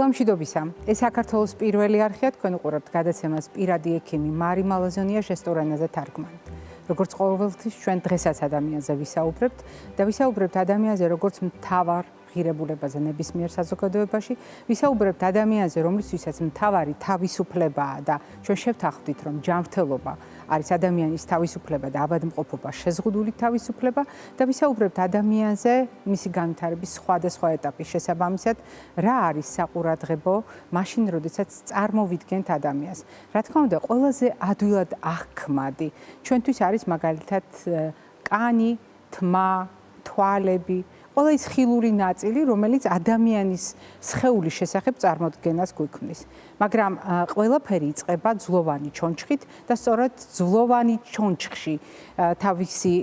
დილამშვიდობისა. ეს საქართველოს პირველი არხია, თქვენ უყურებთ გადაცემას პირადი ექიმი მარი მალაზონია შესტურენაზე თარგმანით. როგორც ყოველთვის ჩვენ დღესაც ადამიანზე ვისაუბრებთ და ვისაუბრებთ ადამიანზე როგორც მთავარ ღირებულებაზე ნებისმიერ საზოგადოებაში, ვისაუბრებთ ადამიანზე, რომლისთვისაც მთავარი თავისუფლებაა და ჩვენ შევთანხმდით, რომ ჯანმრთელობა არის ადამიანის თავისუფლება და ავადმყოფობა შეზღუდული თავისუფლება და ვისაუბრებთ ადამიანზე, მისი განვითარების სხვადასხვა ეტაპის შესაბამისად, რა არის საყურადღებო მაშინ, როდესაც წარმოვიდგენთ ადამიანს. რა თქმა უნდა, ყველაზე ადვილად აღქმადი ჩვენთვის არის მაგალითად კანი, თმა, თვალები, ყველა ის ხილური ნაწილი, რომელიც ადამიანის სხეულის შესახებ წარმოდგენას გვიქმნის. მაგრამ ყველაფერი იწყება ძვლოვანი ჩონჩხით და სწორედ ძვლოვანი ჩონჩხში თავისი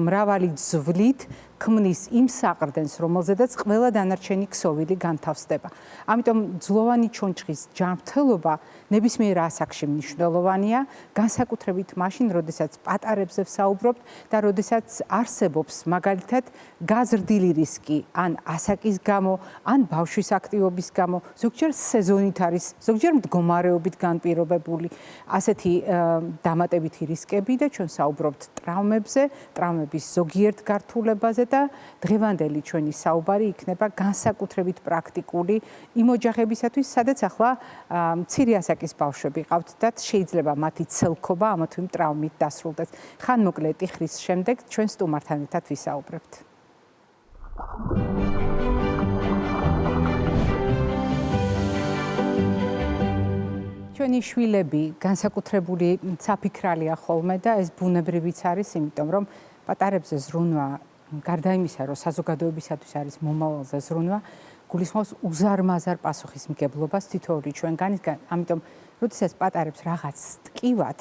მრავალი ძვლით ქმნის იმ საყრდენს, რომელზედაც ყველა დანარჩენი ქსოვილი განთავსდება. ამიტომ ძვლოვანი ჩონჩხის ჯანმრთელობა ნებისმიერ ასაკში მნიშვნელოვანია, განსაკუთრებით მაშინ, როდესაც პატარებზე ვსაუბრობთ და როდესაც არსებობს მაგალითად გაზრდილი რისკი ან ასაკის გამო, ან ბავშვის აქტივობის გამო, ზოგჯერ სეზონით არის, ზოგჯერ მდგომარეობით განპირობებული ასეთი დამატებითი რისკები და ჩვენ საუბრობთ ტრავმებზე, ტრავმების ზოგიერთ გართულებაზე და დღევანდელი ჩვენი საუბარი იქნება განსაკუთრებით პრაქტიკული იმ ოჯახებისათვის, სადაც ახლა მცირე ასაკის ბავშვები ყავთ და შეიძლება მათი ცელქობა ამა თუ იმ ტრავმით დასრულდეს. ხანმოკლე ტიხრის შემდეგ ჩვენ სტუმართან ერთად ვისაუბრებთ. ჩვენი შვილები განსაკუთრებული საფიქრალია ხოლმე და ეს ბუნებრივიც არის, იმიტომ რომ პატარებზე ზრუნვა, გარდა იმისა, რომ საზოგადოებისათვის არის მომავალზე ზრუნვა, გულისხმობს უზარმაზარ პასუხისმგებლობას თითოეული ჩვენგანისგან. ამიტომ, როდესაც პატარებს რაღაც ტკივათ,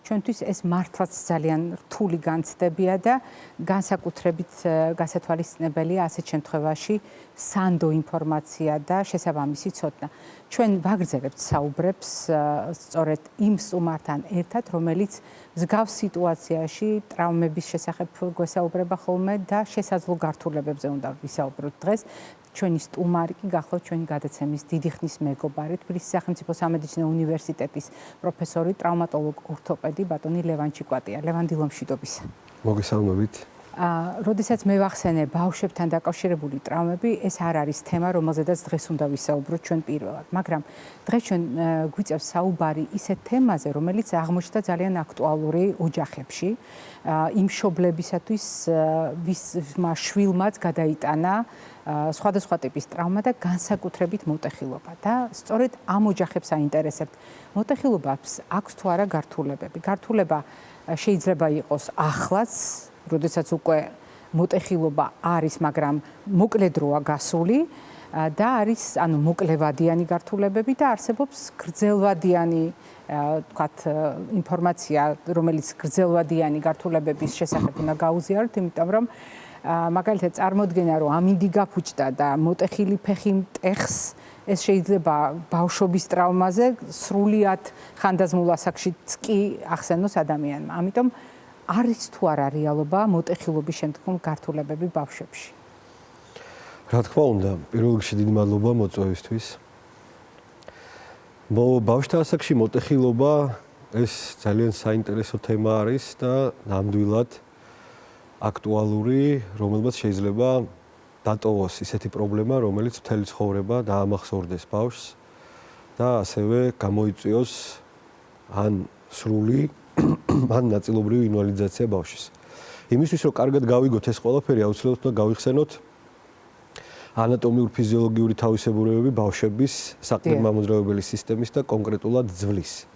ჩვენთვის ეს მართლაც ძალიან რთული განცდებია და განსაკუთრებით გასათვალისწინებელია ასეთ შემთხვევაში სანდო ინფორმაცია და შესაბამისი ცოდნა. ჩვენ ვაგრძელებთ საუბრებს სწორედ იმ სტუმართან ერთად, რომელიც მსგავს სიტუაციაში ტრავმების შესახებ გვესაუბრება ხოლმე და შესაძლო გართულებებზე უნდა ვისაუბროთ დღეს. ჩვენი სტუმარი კი გახლავთ ჩვენი გადაცემის დიდი ხნის მეგობარი, თბილისის სახელმწიფო სამედიცინო უნივერსიტეტის პროფესორი, ტრავმატოლოგ-ორთოპედი ბატონი ლევან ჩიკვატია. ლევან, დილამშვიდობისა. მოგესალმებით. როდესაც მე ვახსენე ბავშვებთან დაკავშირებული ტრავმები, ეს არ არის თემა, რომელზედაც დღეს უნდა ვისაუბროთ ჩვენ პირველად, მაგრამ დღეს ჩვენ გვიწევს საუბარი ისეთ თემაზე, რომელიც აღმოჩნდა ძალიან აქტუალური ოჯახებში, იმ მშობლებისათვის, ვისმა შვილმაც გადაიტანა სხვადასხვა ტიპის ტრავმა და განსაკუთრებით მოტეხილობა და სწორედ ამ ოჯახებს აინტერესებთ. მოტეხილობას აქვს თუ არა გართულებები? გართულება შეიძლება იყოს ახლაც, როდესაც უკვე მოტეხილობა არის, მაგრამ მოკლედროა გასული და არის ანუ მოკლევადიანი გართულებები და არსებობს გრძელვადიანი თქვათ ინფორმაცია, რომელიც გრძელვადიანი გართულებების შესახებ უნდა გაუზიაროთ, იმიტომ რომ მაგალითად წარმოდგენა, რომ ამინდი გაფუჭდა და მოტეხილი ფეხი მტეხს, ეს შეიძლება ბავშვობის ტრავმაზე სრულიად ხანდაზმულ ასაკშიც კი ახსენოს ადამიანმა. ამიტომ არის თუ არა რეალობა მოტეხილობის შემდგომ გართულებები ბავშვებში? რა თქმა უნდა, პირველ რიგში დიდი მადლობა მოწვევისთვის. ბავშვთა ასაკში მოტეხილობა ეს ძალიან საინტერესო თემა არის და ნამდვილად აქტუალური, რომელმაც შეიძლება დატოვოს ისეთი პრობლემა, რომელიც მთელი ცხოვრება დაამახსოვრდეს ბავშვს და ასევე გამოიწვიოს ან სრული ან ნაწილობრივი ინვალიდიზაცია ბავშვის. იმისთვის, რომ კარგად გავიგოთ ეს ყველაფერი, აუცილებლად უნდა გავიხსენოთ ანატომიურ-ფიზიოლოგიური თავისებურებები ბავშვების საყრდენ-მამოძრავებელი სისტემის და კონკრეტულად ძვლის.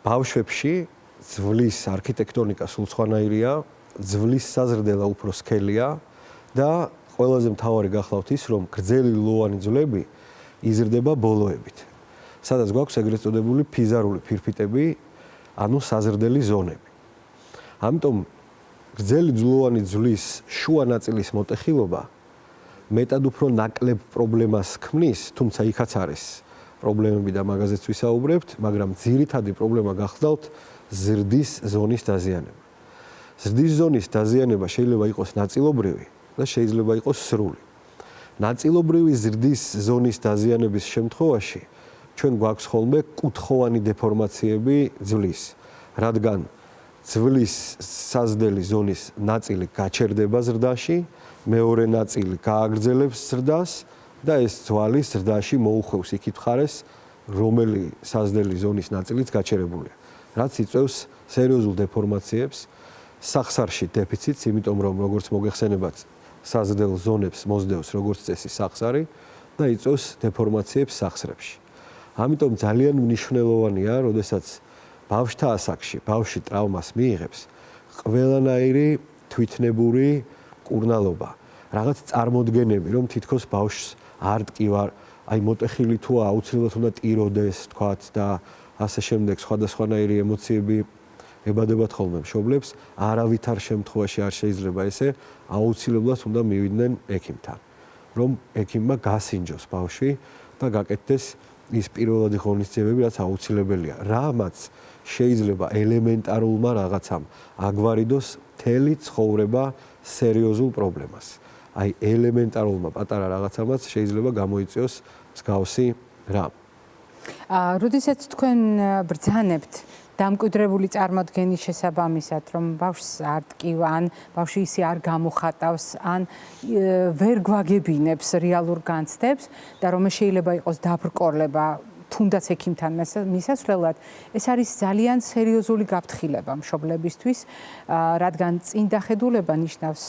ბავშვებში ძვლის არქიტექტონიკა სულ სხვანაირია, ძვლის საზრდელა უფრო სქელია და ყველაზე მთავარი გახლავთ ის, რომ გრძელი ლუოვანი ძვლები იზრდება ბოლოებით, სადაც გვაქვს ეგრეთ წოდებული ფიზარული ფირფიტები, ანუ საზრდელი ზონები. ამიტომ გრძელი ძვლოვანი ძვლის შუა ნაწილის მოტეხილობა მეტად უფრო ნაკლებ პრობლემას ქმნის, თუმცა იქაც არის პრობლემები და მაგაზეც ვისაუბრებთ, მაგრამ ძირითადი პრობლემა გახლავთ ზრდის ზონის დაზიანება. ზრდის ზონის დაზიანება შეიძლება იყოს ნაწილობრივი და შეიძლება იყოს სრული. ნაწილობრივი ზრდის ზონის დაზიანების შემთხვევაში ჩვენ გვაქვს ხოლმე კუთხოვანი დეფორმაციები ძვლის, რადგან ძვლის საზრდელი ზონის ნაწილი გაჩერდება ზრდაში, მეორე ნაწილი გააგრძელებს ზრდას და ეს ძვალი ზრდაში მოუხვევს იქით მხარეს, რომელი საზრდელი ზონის ნაწილიც გაჩერებულია. რაც იწვევს სერიოზულ დეფორმაციებს, სახსარში დეფიციტს, იმიტომ რომ როგორც მოგეხსენებათ, საზრდელ ზონებს მოსდევს როგორც წესი სახსარი და იწვევს დეფორმაციებს სახსრებში. ამიტომ ძალიან მნიშვნელოვანია, როდესაც ბავშვთა ასაკში ბავშვი ტრავმას მიიღებს, ყველანაირი თვითნებური კურნალობა, რაღაც წარმოდგენები, რომ თითქოს ბავშვს არ ტკივარ, აი მოტეხილი თუ აუცილებლად უნდა ტიროდეს, თქვათ და ასე შემდეგ, სხვადასხვანაირი ემოციები ებადებათ ხოლმე მშობლებს, არავითარ შემთხვევაში არ შეიძლება ესე, აუცილებლად უნდა მივიდნენ ექიმთან, რომ ექიმმა გასინჯოს ბავშვი და გაკეთდეს ის პირველადი ღონისძიებები, რაც აუცილებელია. რამაც შეიძლება ელემენტარულმა რაღაცამ აგვარიდოს მთელი ცხოვრება სერიოზულ პრობლემას. აი ელემენტარულმა პატარა რაღაცამაც შეიძლება გამოიწვიოს მსგავსი რამ. როდესაც თქვენ ბრძანებთ დამკვიდრებული წარმოდგენის შესაბამისად, რომ ბავშვს არ ტკივა, ან ბავშვი ისე არ გამოხატავს, ან ვერ გვაგებინებს რეალურ განცდებს და რომ შეიძლება იყოს დაბრკოლება თუნდაც ექიმთან მისასვლელად, ეს არის ძალიან სერიოზული გაფრთხილება მშობლებისთვის, რადგან წინდახედულება ნიშნავს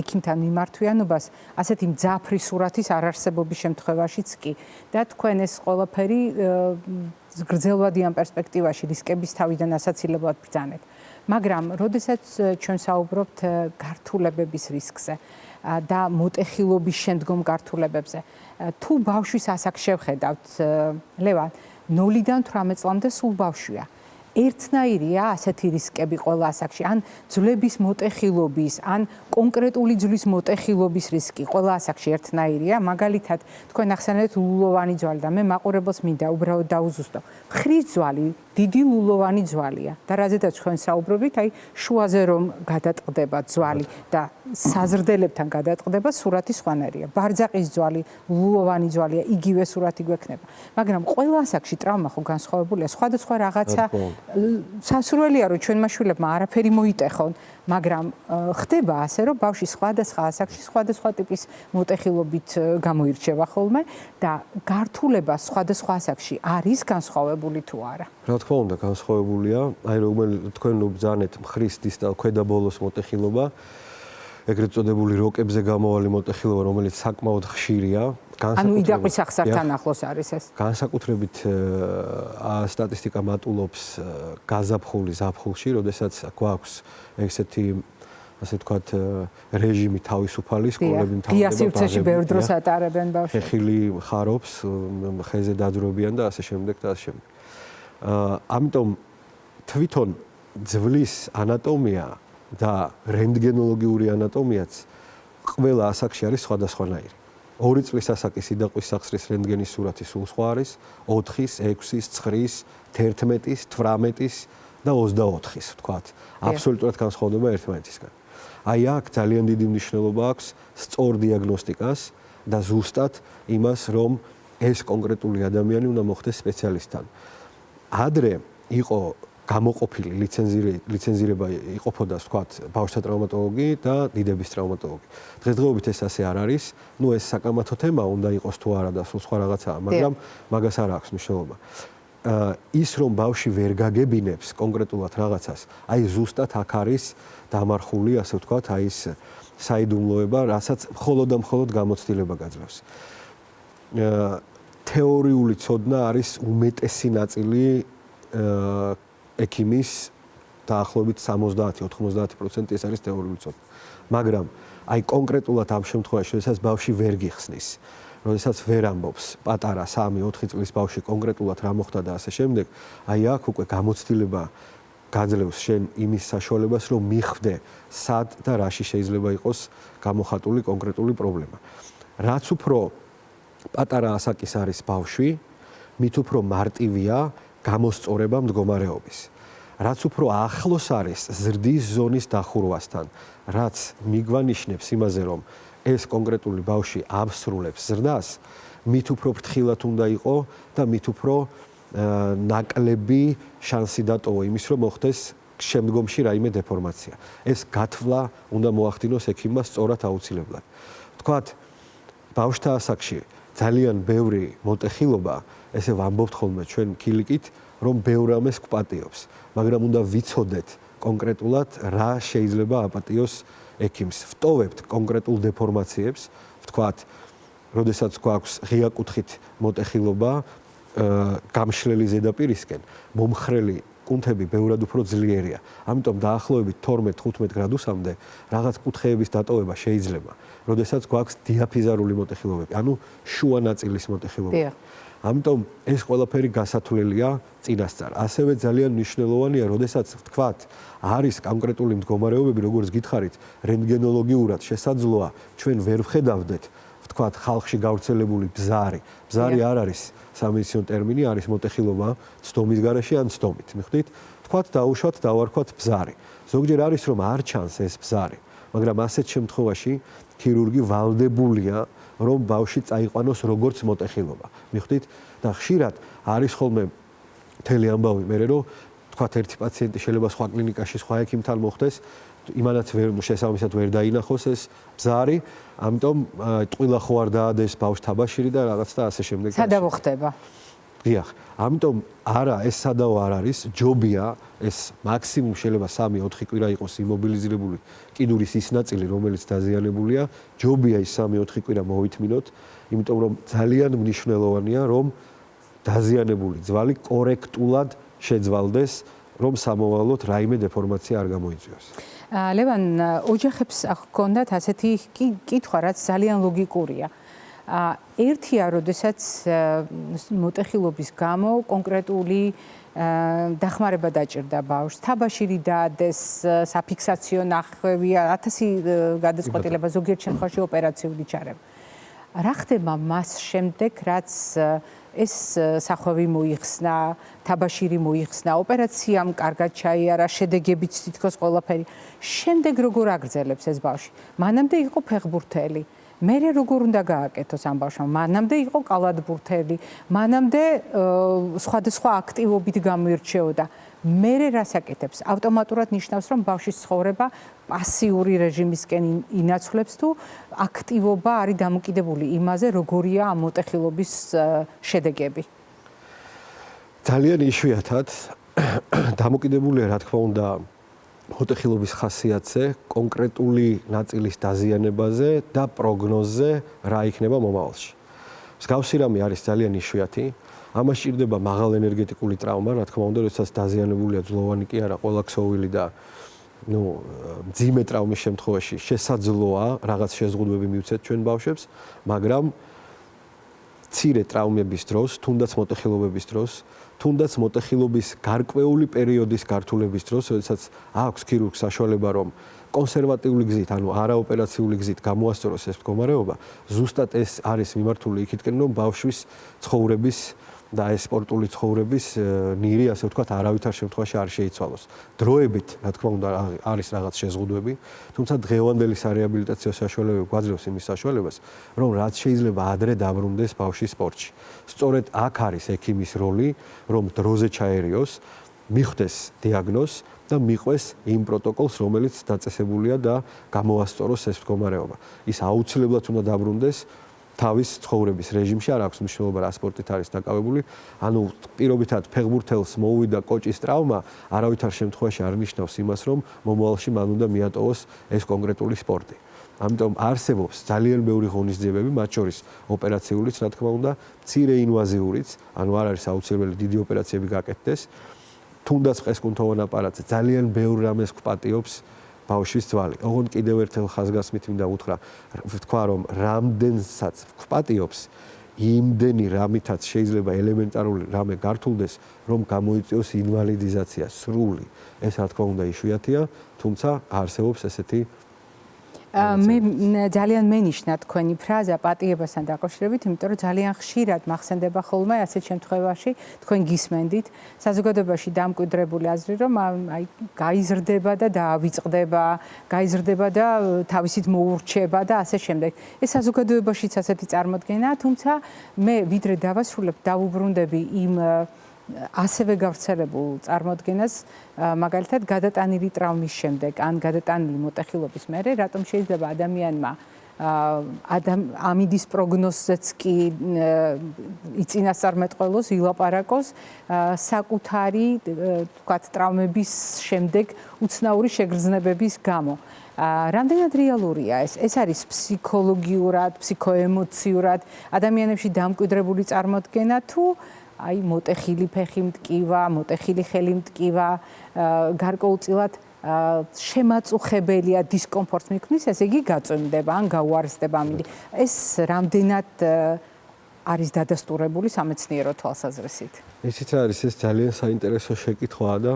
ექიმთან მიმართვიანობას ასეთი მძაფრი სურათის არარსებობის შემთხვევაშიც კი და თქვენ ეს ყველაფერი გრძელვადიან პერსპექტივაში რისკების თავიდან ასაცილებლად ბრძანეთ. მაგრამ როდესაც ჩვენ საუბრობთ გართულებების რისკზე და მოტეხილობის შემდგომ გართულებებზე, თუ ბავშვის ასაკს შევხედავთ, ლევან, 0-დან 18 წლამდე სულ ბავშვია. ერთნაირია ასეთი რისკები ყველა ასაკში, ან ძვლების მოტეხილობის, ან კონკრეტული ძვლის მოტეხილობის რისკი ყველა ასაკში ერთნაირია. მაგალითად, თქვენ ახსენეთ ლულოვანი ძვალი და მე მაყურებელს მინდა უბრალოდ დაუზუსტო. მხრის ძვალი დიდი ლულოვანი ძვალია და რაზედაც თქვენ საუბრობთ, აი შუაზე რომ გადატყდება ძვალი და საზრდელებთან გადატყდება, სურათი სხვანაირია. ბარძაყის ძვალი, ლულოვანი ძვალია, იგივე სურათი გვექნება. მაგრამ ყველა ასაკში ტრავმა ხო განსხვავებულია, სხვადასხვა რაღაცა სასურველია, რომ ჩვენმა შვილებმა არაფერი მოიტეხონ, მაგრამ ხდება ასე, რომ ბავშვი სხვადასხვა ასაკში სხვადასხვა ტიპის მოტეხილობით გამოირჩევა ხოლმე და გართულება სხვადასხვა ასაკში არის განსხვავებული თუ არა? რა თქმა უნდა, განსხვავებულია. აი თქვენ ბრძანეთ მხრის დისტალ ქვედა ბოლოს მოტეხილობა, ეგრეთ წოდებული როკებზე გამოვალი მოტეხილობა, რომელიც საკმაოდ ხშირია. ანუ იდაყვის ახსართან ახლოს არის ეს. განსაკუთრებით სტატისტიკა მატულობს გაზაფხული ზაფხულში, როდესაც გვაქვს ესეთი ასე ვთქვათ რეჟიმი თავისუფალი, სკოლები მთავრდება. ღია სივრცეში ბევრ დროს ატარებენ ბავშვებს. ხეხილი ხარობს, ხეზე დაძრობიან და ასე შემდეგ და ასე შემდეგ. ამიტომ თვითონ ძვლის ანატომია და რენტგენოლოგიური ანატომიაც ყველა ასაკში არის სხვადასხვანაირი. 2 წლის ასაკის იდაყვის სახსრის რენტგენის სურათი სულ სხვა არის, 4-ის, 6-ის, 9-ის, 11-ის, 18-ის და 24-ის, ვთქვათ. აბსოლუტურად განსხვავდება ერთმანეთისგან. აი აქ ძალიან დიდი მნიშვნელობა აქვს სწორ დიაგნოსტიკას და ზუსტად იმას, რომ ეს კონკრეტული ადამიანი უნდა მოხდეს სპეციალისტთან. ადრე იყო გამოყოფილი ლიცენზირება იყოფოდა, ვთქვათ, ბავშვთა ტრავმატოლოგი და დიდების ტრავმატოლოგი. დღესდღეობით ეს ასე არ არის. ნუ ეს საკამათო თემა უნდა იყოს თუ არა და სულ სხვა რაღაცაა, მაგრამ მაგას არ აქვს მნიშვნელობა. ის რომ ბავშვი ვერ გაგებინებს კონკრეტულად რაღაცას, აი ზუსტად აქ არის დამარხული, ასე ვთქვათ, აი ეს საიდუმლოება, რასაც მხოლოდ და მხოლოდ გამოცდილება გაძლევს. თეორიული ცოდნა არის უმეტესი ნაწილი ექიმის დაახლოებით 70-90% ეს არის თეორიული ცოდნა. მაგრამ აი კონკრეტულად ამ შემთხვევაში, როდესაც ბავშვი ვერ გიხსნის, როდესაც ვერ ამბობს პატარა 3-4 წლის ბავშვი კონკრეტულად რა მოხდა და ასე შემდეგ, აი აქ უკვე გამოცდილება გაძლევს შენ იმის საშუალებას, რომ მიხვდე სად და რაში შეიძლება იყოს გამოხატული კონკრეტული პრობლემა. რაც უფრო პატარა ასაკის არის ბავშვი, მით უფრო მარტივია გამოსწორება მდგომარეობის. რაც უფრო ახლოს არის ზრდის ზონის დახურვასთან, რაც მიგვანიშნებს იმაზე, რომ ეს კონკრეტული ბავშვი აბსრულებს ზრდას, მით უფრო ფრთხილად უნდა იყო და მით უფრო ნაკლები შანსი დატოვა იმის, რომ მოხდეს შემდგომში რაიმე დეფორმაცია. ეს გათვლა უნდა მოახდინოს ექიმმა სწორად აუცილებლად. ვთქვათ, ბავშვთა ასაკში ძალიან ბევრი მოტეხილობა, ესე ვამბობთ ხოლმე ჩვენ ქილიკით, რომ ბევრ რამეს გვპატიობს, მაგრამ უნდა ვიცოდეთ კონკრეტულად რა შეიძლება აპატიოს ექიმს. ვტოვებთ კონკრეტულ დეფორმაციებს, ვთქვათ, როდესაც გვაქვს ღია კუთხით მოტეხილობა გამშლელი ზედაპირისკენ, მომხრელი კუნთები ბევრად უფრო ძლიერია. ამიტომ დაახლოებით 12-15 გრადუსამდე რაღაც კუთხეების დატოვება შეიძლება, როდესაც გვაქვს დიაფიზარული მოტეხილობები, ანუ შუა ნაწილის მოტეხილობები. ამიტომ ეს ყველაფერი გასათვლელია წინასწარ. ასევე ძალიან მნიშვნელოვანია, როდესაც ვთქვათ, არის კონკრეტული მდგომარეობები, როგორც გითხარით, რენტგენოლოგიურად შესაძლოა ჩვენ ვერ ვხედავდეთ, ვთქვათ, ხალხში გავრცელებული ბზარი. ბზარი არ არის სამედიცინო ტერმინი, არის მოტეხილობა ცდომის გარეშე ან ცდომით. მიხვდით? ვთქვათ, დაუშვათ, დავარქვათ ბზარი. ზოგჯერ არის რომ არ ჩანს ეს ბზარი, მაგრამ ასეთ შემთხვევაში ქირურგი ვალდებულია რომ ბავშვი წაიყვანოს როგორც მოტეხილობა. მიხვდით? და ხშირად არის ხოლმე მთელი ამბავი მე რომ თქვათ ერთი პაციენტი შეიძლება სხვა კლინიკაში, სხვა ექიმთან მოხდეს, იმანაც შესაბამისად ვერ დაინახოს ეს ბზარი, ამიტომ ტყილა ხო არ დაადეს ბავშვ თაბაშირი და რაღაც და ასე შემდეგ. სადავო ხდება? დიახ, ამიტომ არა ეს სადავო არ არის, ჯობია ეს მაქსიმუმ შეიძლება 3-4 კვირა იყოს იმობილიზირებული კიდურის ის ნაწილი, რომელიც დაზიანებულია, ჯობია ის 3-4 კვირა მოვითმინოთ, იმიტომ რომ ძალიან მნიშვნელოვანია, რომ დაზიანებული ძვალი კორექტულად შეძვალდეს, რომ სამოვალოდ რაიმე დეფორმაცია არ გამოიწვიოს. ლევან, ოჯახებს ჰქონდათ ასეთი კითხვა, რაც ძალიან ლოგიკურია. ერთია, როდესაც მოტეხილობის გამო კონკრეტული დახმარება დაჭირდა ბავშვს, თაბაშირი დაადეს, საფიქსაციო ნახვევია, 1000 გადაწყვეტილება, ზოგიერთ შემთხვევაში ოპერაციული ჩარევა. რა ხდება მას შემდეგ, რაც ეს სახვევი მოიხსნა, თაბაშირი მოიხსნა, ოპერაციამ კარგად ჩაიარა, შედეგებიც თითქოს ყველაფერი. შემდეგ როგორ აგრძელებს ეს ბავშვი? მანამდე იყო ფეხბურთელი. მერე როგორ უნდა გააკეთოს ამ ბავშვმა? მანამდე იყო კალათბურთელი, მანამდე სხვადასხვა აქტივობით გამოირჩეოდა. მერე რას აკეთებს? ავტომატურად ნიშნავს, რომ ბავშვის ცხოვრება პასიური რეჟიმისკენ ინაცვლებს თუ აქტივობა არის დამოკიდებული იმაზე, როგორია ამ მოტეხილობის შედეგები. ძალიან იშვიათად დამოკიდებულია, რა თქმა უნდა, მოტეხილობის ხასიათზე, კონკრეტული ნაწილის დაზიანებაზე და პროგნოზზე, რა იქნება მომავალში. მსგავსი რამე არის ძალიან იშვიათი. ამას სჭირდება მაღალ ენერგეტიკული ტრავმა, რა თქმა უნდა, როდესაც დაზიანებულია ძვლოვანი კი არა, ყველა ქსოვილი და მძიმე ტრავმის შემთხვევაში შესაძლოა რაღაც შეზღუდვები მივცეთ ჩვენ ბავშვებს, მაგრამ მცირე ტრავმების დროს, თუნდაც მოტეხილობების დროს, თუნდაც მოტეხილობის გარკვეული პერიოდის გართულების დროს, როდესაც აქვს ქირურგს საშუალება, რომ კონსერვატიული გზით, ანუ არაოპერაციული გზით გამოასწოროს ეს მდგომარეობა, ზუსტად ეს არის მიმართული იქითკენ, რომ ბავშვის ცხოვრების და ეს სპორტული ცხოვრების ნირი, ასე ვთქვათ, არავითარ შემთხვევაში არ შეიცვალოს. დროებით, რა თქმა უნდა, არის რაღაც შეზღუდვები, თუმცა დღევანდელი სარეაბილიტაციო საშუალებები გვაძლევს იმის საშუალებას, რომ რაც შეიძლება ადრე დაბრუნდეს ბავშვი სპორტში. სწორედ აქ არის ექიმის როლი, რომ დროზე ჩაერიოს, მიხვდეს დიაგნოზს და მიყვეს იმ პროტოკოლს, რომელიც დაწესებულია და გამოასწოროს ეს მდგომარეობა. ის აუცილებლად უნდა დაბრუნდეს თავის ცხოვრების რეჟიმში, არ აქვს მნიშვნელობა რა სპორტით არის დაკავებული, ანუ პირობითად ფეხბურთელს მოუვიდა კოჭის ტრავმა, არავითარ შემთხვევაში არ ნიშნავს იმას, რომ მომავალში მან უნდა მიატოვოს ეს კონკრეტული სპორტი. ამიტომ არსებობს ძალიან ბევრი ღონისძიებები, მათ შორის ოპერაციულიც, რა თქმა უნდა, მცირე ინვაზიურიც, ანუ არ არის აუცილებელი დიდი ოპერაციები გაკეთდეს, თუნდაც ყესკუნთოვან აპარატზე ძალიან ბევრ რამეს გვპატიობს ბავშვის ძვალი. ოღონდ კიდევ ერთხელ ხაზგასმით მინდა უთხრა, ვთქვა რომ რამდენსაც გვპატიობს, იმდენი რამითაც შეიძლება ელემენტარული რამე გართულდეს, რომ გამოიწვიოს ინვალიდიზაცია სრული. ეს რა თქმა უნდა იშვიათია, თუმცა არსებობს ესეთი მე ძალიან მენიშნა თქვენი ფრაზა პატიებასთან დაკავშირებით, იმიტომ რომ ძალიან ხშირად მახსენდება ხოლმე ასეთ შემთხვევაში თქვენ გისმენდით საზოგადოებაში დამკვიდრებული აზრი, რომ აი გაიზრდება და დაავიწყდება, გაიზრდება და თავისით მოურჩება და ასე შემდეგ. ეს საზოგადოებაშიც ასეთი წარმოდგენაა, თუმცა მე ვიდრე დავასრულებ, დავუბრუნდები იმ ასევე გავრცელებულ წარმოდგენას, მაგალითად გადატანილი ტრაუმის შემდეგ ან გადატანილი მოტეხილობის მერე, რატომ შეიძლება ადამიანმა ამინდის პროგნოზზეც კი იწინასწარმეტყველოს, ილაპარაკოს საკუთარი, თქვათ, ტრაუმების შემდეგ უცნაური შეგრძნებების გამო. რამდენად რეალურია ეს? ეს არის ფსიქოლოგიურად, ფსიქოემოციურად ადამიანებში დამკვიდრებული წარმოდგენა თუ აი მოტეხილი ფეხი მტკივა, მოტეხილი ხელი მტკივა, გარკვეულწილად შემაწუხებელია დისკომფორტს მიქმნის, ესე იგი გაწვიმდება ან გაუარესდება ამინდი. ეს რამდენად არის დადასტურებული სამეცნიერო თვალსაზრისით? ისიც არის, ეს ძალიან საინტერესო შეკითხვაა და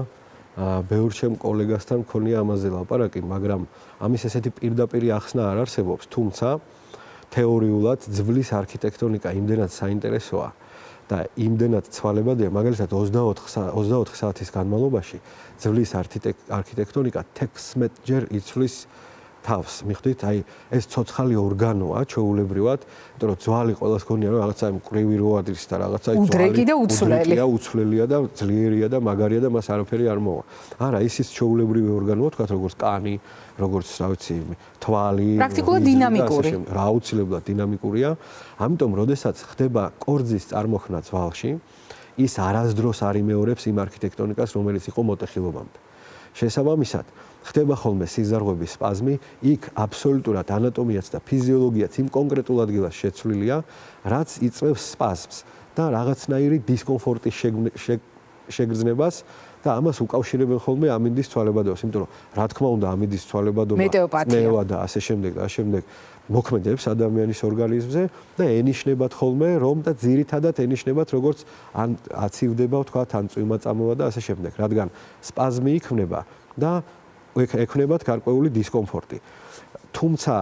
ბევრ ჩემ კოლეგასთან მქონია ამაზე ლაპარაკი, მაგრამ ამის ესეთი პირდაპირი ახსნა არ არსებობს, თუმცა თეორიულად ძვლის არქიტექტონიკა იმდენად საინტერესოა და იმდენად ცვალებადია, მაგალითად 24 საათის განმავლობაში ძვლის არქიტექტონიკა 16 ჯერ იცვლის თავს. მიხვდით, აი ეს ცოცხალი ორგანოა ჩვეულებრივად, იმიტომ რომ ძვალი ყველას გონია რომ რაღაცა მკვრივი რო არის და რაღაცა უდრეკი და უცვლელი. უცვლელია და ძლიერია და მაგარია და მას არაფერი არ მოვა. არა, ის ჩვეულებრივი ორგანოა, თქვათ როგორც კანი, როგორც რა ვიცი, თვალი, პრაქტიკულად დინამიკური. რა აუცილებლად დინამიკურია. ამიტომ, როდესაც ხდება კორძის წარმოქმნა ძვალში, ის არასდროს არ იმეორებს იმ არქიტექტონიკას, რომელიც იყო მოტეხილობამდე. შესაბამისად, ხდება ხოლმე სიზარღვების სპაზმი, იქ აბსოლუტურად ანატომიაც და ფიზიოლოგიაც იმ კონკრეტულ ადგილას შეცვლილია, რაც იწვევს სპაზმს და რაღაცნაირი დისკომფორტის შეგრძნებას და ამას უკავშირებენ ხოლმე ამინდის ცვალებადობას, იმიტომ რომ რა თქმა უნდა ამინდის ცვალებადობა, წნევა და ასე შემდეგ და შემდეგ მოქმედებს ადამიანის ორგანიზმზე და ენიშნებათ ხოლმე, რომ და ძირითადად ენიშნებათ როგორც ან აცივდება, ვთქვათ, ან წვიმა წამოვა და ასე შემდეგ, რადგან სპაზმი იქმნება და ექნებათ გარკვეული დისკომფორტი. თუმცა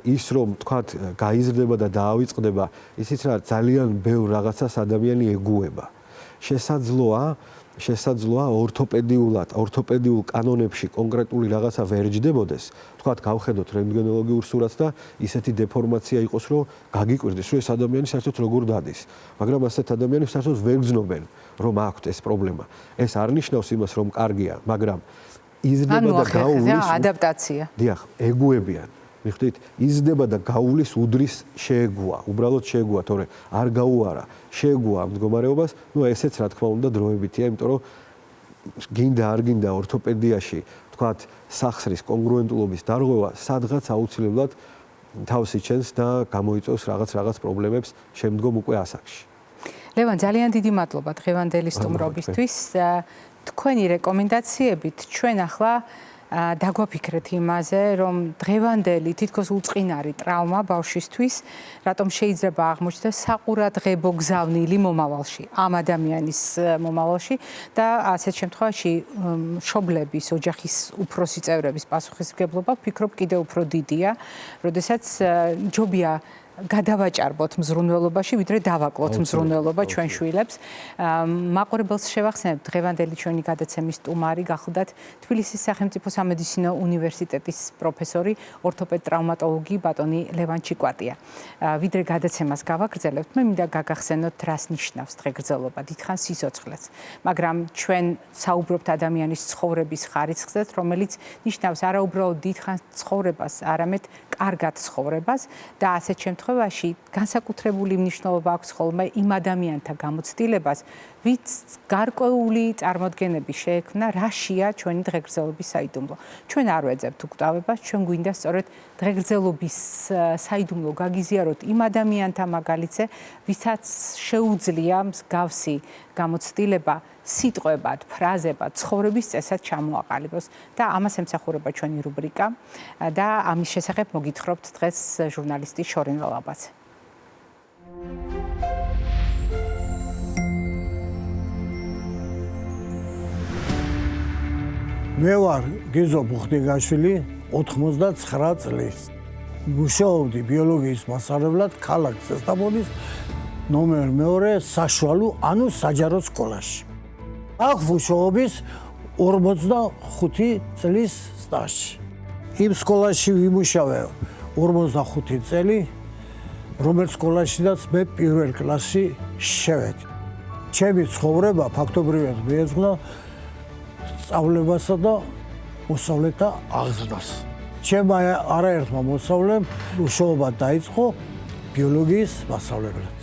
ის რომ თქვათ გაიზრდება და დაავიწყდება, ისიც რა ძალიან ბევრ რაღაცას ადამიანი ეგუება. შესაძლოა ორთოპედიულ კანონებში კონკრეტული რაღაცა ვერ ჯდებოდეს. თქვათ გავხედოთ რენტგენოლოგიურ სურათს და ისეთი დეფორმაცია იყოს, რომ გაგიკვირდეს, რომ ეს ადამიანი საერთოდ როგორ დადის. მაგრამ ასეთ ადამიანებს საერთოდ ვერ გძნობენ, რომ აქვთ ეს პრობლემა. ეს არ ნიშნავს იმას, რომ კარგია, მაგრამ იზრდება და გაუვლის ადაპტაცია. დიახ, ეგუებიან. მიხვდით, იზრდება და გაუვლის უდრის შეეგუა, უბრალოდ შეეგუა, თორე არ გაუარა, შეეგუა ამ მდგომარეობას, ნუ ესეც რა თქმა უნდა დროებითია, იმიტომ რომ გინდა არ გინდა ორთოპედიაში, თქვათ, სახსრის კონგრუენტულობის დარღვევა სადღაც აუცილებლად თავს იჩენს და გამოიწვევს რაღაც პრობლემებს შემდგომ უკვე ასაკში. ლევან, ძალიან დიდი მადლობა დღევანდელი სტუმრობისთვის. თქვენი რეკომენდაციებით ჩვენ ახლა დაგვაფიქრეთ იმაზე, რომ დღევანდელი თითქოს უწყინარი ტრავმა ბავშვისთვის, რატომ შეიძლება აღმოჩნდეს საყურადღებო გზავნილი მომავალში, ამ ადამიანის მომავალში და ასეთ შემთხვევაში მშობლების, ოჯახის უფროსი წევრების პასუხისმგებლობა ვფიქრობ კიდევ უფრო დიდია, როდესაც ჯობია გადავაჭარბოთ მზრუნველობაში, ვიდრე დავაკლოთ მზრუნველობა ჩვენ შვილებს. მაყურებელს შევახსენებთ, დღევანდელი ჩვენი გადაცემის სტუმარი გახლდათ თბილისის სახელმწიფო სამედიცინო უნივერსიტეტის პროფესორი, ორთოპედ-ტრავმატოლოგი ბატონი ლევან ჩიკვატია. ვიდრე გადაცემას გავაგრძელებთ, მე მინდა გაგახსენოთ, რას ნიშნავს დღეგრძელობა, დიდხანს სიცოცხლეს. მაგრამ ჩვენ საუბრობთ ადამიანის ცხოვრების ხარისხზე, რომელიც ნიშნავს არაუბრალოდ დიდხანს ცხოვრებას, არამედ კარგად ცხოვრებას და ასეთ შემთხვევაში განსაკუთრებული მნიშვნელობა აქვს ხოლმე იმ ადამიანთა გამოცდილებას, ვინც გარკვეული წარმოდგენები შეექმნა, რაშია ჩვენი დღეგრძელობის საიდუმლო. ჩვენ არ ვეძებთ უკვდავებას, ჩვენ გვინდა სწორედ დღეგრძელობის საიდუმლო გაგიზიაროთ იმ ადამიანთა მაგალითზე, ვისაც შეუძლია მსგავსი გამოცდილება სიტყვებად, ფრაზებად, ცხოვრების წესად ჩამოაყალიბოს და ამას ემსახურება ჩვენი რუბრიკა და ამის შესახებ მოგითხრობთ დღეს ჟურნალისტი შორენ ვალაბაძე. მე ვარ გიზო ბუხტიგაშვილი, 99 წლის. მუშაობდი ბიოლოგიის მასწავლებლად ქალაქ ზესტაფონის ნომერ 2 საშუალო, ანუ საჯარო სკოლაში. აქ მუშაობის 45 წლის სტაჟი. იმ სკოლაში ვიმუშავე 45 წელი, რომელიც სკოლაშიდაც მე პირველ კლასში შევედი. ჩემი ცხოვრება ფაქტობრივად მიეძღვნა სწავლებასა და მოსწავლეთა აღზრდას. ჩემმა არაერთმა მოსწავლემ მუშაობა დაიწყო ბიოლოგიის მასწავლებლად.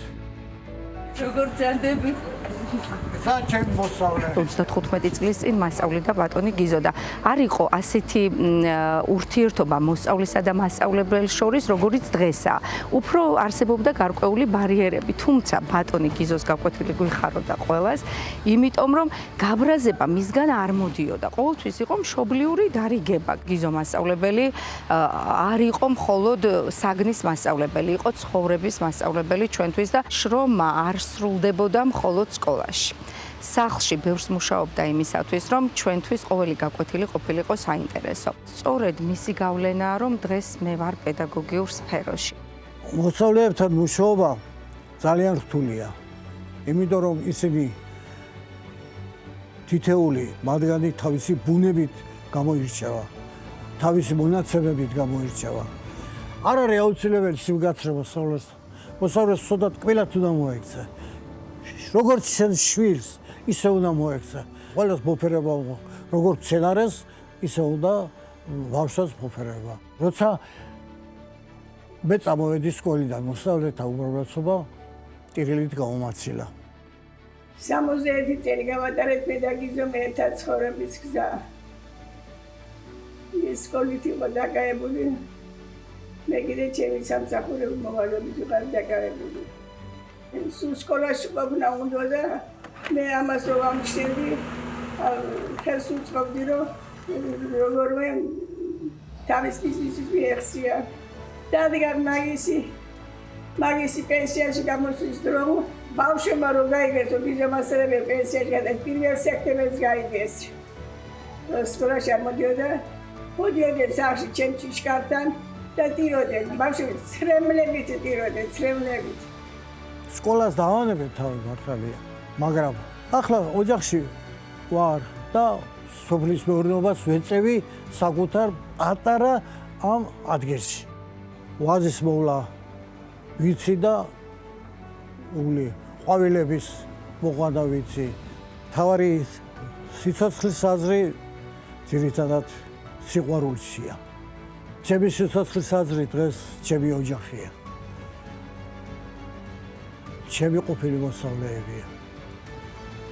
როგორ ძანდები? საჩემ მოსწავლე 35 წლის წინ მასწავლიდა ბატონი გიზო და არ იყო ასეთი ურთიერთობა მოსწავლისა და მასწავლებლის შორის, როგორიც დღესაა. უფრო არსებობდა გარკვეული ბარიერები, თუმცა ბატონი გიზოს გაკვეთილი გვიხაროდა ყველას, იმიტომ რომ გაბრაზება მისგან არ მოდიოდა. ყოველთვის იყო მშობლიური დარიგება. გიზო მასწავლებელი არ იყო მხოლოდ საგნის მასწავლებელი, იყო ცხოვრების მასწავლებელი ჩვენთვის და შრომა არ სრულდებოდა მხოლოდ სკოლაში. სახლში ბევრს მუშაობდა იმისათვის, რომ ჩვენთვის ყოველი გაკვეთილი ყოფილიყო საინტერესო. სწორედ მისი გავლენაა, რომ დღეს მე ვარ პედაგოგიურ სფეროში. მოსწავლეებთან მუშაობა ძალიან რთულია. იმიტომ რომ ისინი თითეული მათგანი თავისი ბუნებით გამოირჩევა, თავისი მონაცემებით გამოირჩევა. არ არის აუცილებელი სიმკაცრე მოსწავლეს. მოსწავლეს ცოტა კბილად უნდა მოექცე. როგორც შვილს ისე უნდა მოექცე. ყველას მოფერება უნდა, როგორც მცენარეს, ისე უნდა ბავშვს მოფერება. როცა მე წამოვედი სკოლიდან, მოსწავლეთა უმრავლესობა ტირილით გამომაცილა. 61 წელი გავატარეთ მე და გიზომ ერთად ცხოვრების გზა. ეს სკოლით იყო დაკავებული. მე კიდე ჩემი სამსახურები მოვალეობით ვიყავ დაკავებული. სულ სკოლაში ყოფნა უნდა და მე ამას რომ ამჩნევდი, ხელს უწყობდი, რომ როგორმე თავის ბიზნესის მიეხსია. დადგა მაგისი პენსიაში გამოსვლის დრო, ბავშვებმა რომ გაიგეს, რომ გიზო მასწავლებელი პენსიაში გადას 1 სექტემბერს გაიგეს. სკოლაში არ მოდიოდა, მოდიოდნენ სახლში ჩემ ჭიშკართან და ტიროდნენ. ბავშვები ცრემლებით ტიროდნენ, ცრემლებით. სკოლას დავანებეთ თავი მართალია, მაგრამ ახლა ოჯახში ვარ და სოფლის მეურნეობას ვეწევი საკუთარ პატარა ამ ადგილში. ვაზის მოვლა ვიცი და ყვავილების მოყვანა ვიცი. თავარი სიცოცხლის აზრი ძირითადად სიყვარულშია. ჩემი სიცოცხლის აზრი დღეს ჩემი ოჯახია. ჩემი ყოფილი მოსწავლეებია.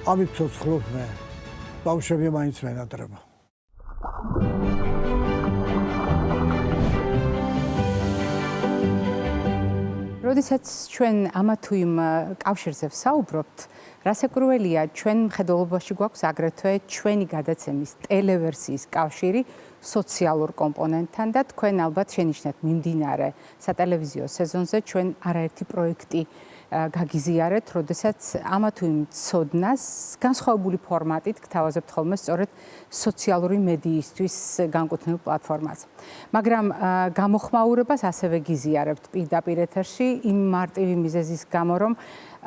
ამით ცოცხლობ მე. ბავშვები მაინც მენატრება. როდესაც ჩვენ ამა თუ იმ კავშირზე ვსაუბრობთ, რასაკვირველია, ჩვენ მხედველობაში გვაქვს აგრეთვე ჩვენი გადაცემის ტელევერსიის კავშირი სოციალურ კომპონენტთან და თქვენ ალბათ შენიშნეთ მიმდინარე სატელევიზიო სეზონზე ჩვენ არაერთი პროექტი გაგიზიარეთ, როდესაც ამა თუ იმ ცოდნას განსხვავებული ფორმატით გთავაზებთ ხოლმე სწორედ სოციალური მედიისთვის განკუთვნილ პლატფორმაზე. მაგრამ გამოხმაურებას ასევე გიზიარებთ პირდაპირ ეთერში იმ მარტივი მიზეზის გამო, რომ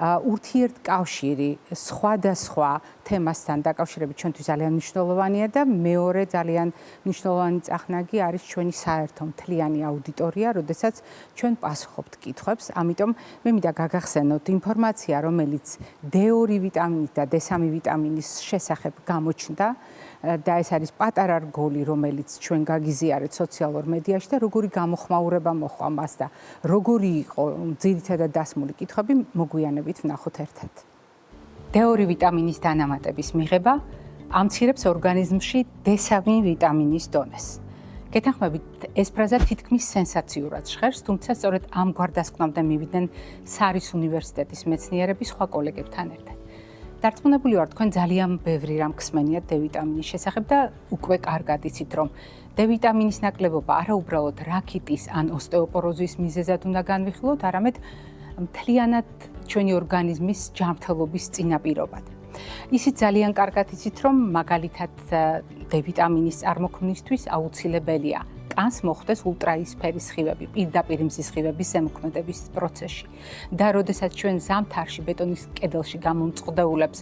ურთიერთკავშირი სხვადასხვა თემასთან დაკავშირებით ჩვენთვის ძალიან მნიშვნელოვანია და მეორე ძალიან მნიშვნელოვანი წახნაგი არის ჩვენი საერთო მთლიანი აუდიტორია, როდესაც ჩვენ პასუხობთ კითხვებს. ამიტომ მე მინდა გაგახსენოთ ინფორმაცია, რომელიც D2 ვიტამინის და D3 ვიტამინის შესახებ გამოჩნდა და ეს არის პატარა რგოლი, რომელიც ჩვენ გაგიზიარეთ სოციალურ მედიაში და როგორი გამოხმაურება მოჰყვა მას და როგორი იყო ძირითადად დასმული კითხვები, მოგვიანებით ვნახოთ ერთად. D2 ვიტამინის დანამატების მიღება ამცირებს ორგანიზმში D3 ვიტამინის დონეს. გეთანხმებით, ეს ფრაზა თითქმის სენსაციურად ჟღერს, თუმცა სწორედ ამ გვარდასკვნამდე მივიდნენ სარის უნივერსიტეტის მეცნიერები სხვა კოლეგებთან ერთად. დარწმუნებული ვარ, თქვენ ძალიან ბევრი რამ გსმენიათ D ვიტამინის შესახებ და უკვე კარგად იცით, რომ D ვიტამინის ნაკლებობა არა უბრალოდ რაკიტის ან ოსტეოპოროზის მიზეზად უნდა განვიხილოთ, არამედ მთლიანად ჩვენი ორგანიზმის ჯანმრთელობის წინაპირობად. ისიც ძალიან კარგად იცით, რომ მაგალითად D ვიტამინის წარმოქმნისთვის აუცილებელია ან მოხდეს ულტრაისფერის სხივები, პირდაპირ მზის სხივების ზემოქმედების პროცესში. და როდესაც ჩვენ ზამთარში ბეტონის კედელში გამომწყდეულებს